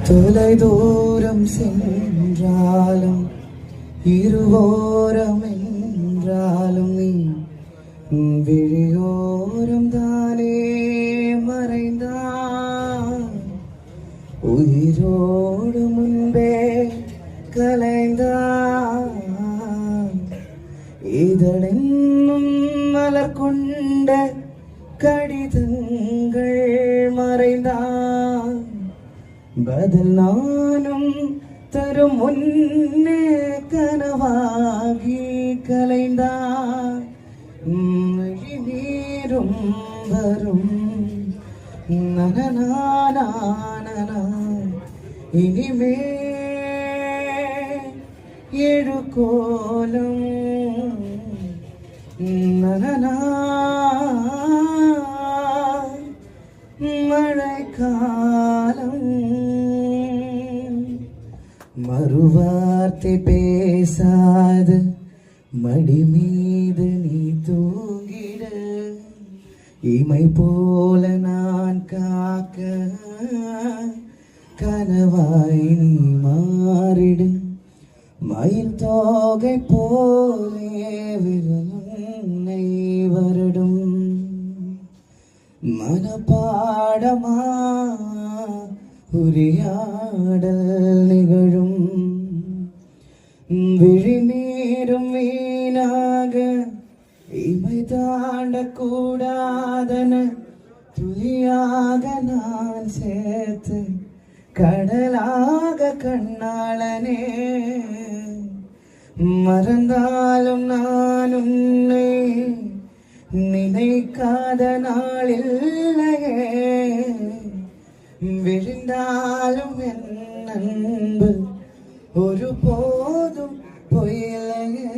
தொலை தூரம் சென்றாலும் இருவோரம் என்றாலும் நீ விழியோரம் தானே மறைந்தான். உயிரோடு முன்பே கலைந்தான். இதழென்னும் மலர் கொண்ட கடிதங்கள் மறைந்தான். பதில் நானும் தரும் முன்னே கனவாகி கலைந்தான். நீரும் வரும் நனநானா இனிமே எழுகோலம் நனனா மழைக்காலம். மறுவார்த்தை பேசாது மடி மீது நீ தூங்கிட, இமை போல நான் காக்க கனவாய் நீ மாறிடு. மயில் தோகை போலே விரலுன்னை வருடும். மனப்பாடமா உரையாடல் நிகழும். விழிநீரும் வீணாக இமை தாண்ட கூடாதன துளியாக நான் சேர்த்து கடலாக கண்ணாளனே. மறந்தாலும் நான் உன்னை நினைக்காத நாளில்லையே. விழுந்தாலும் என் அன்பு ஒரு போதும் பொய்யில்லையே.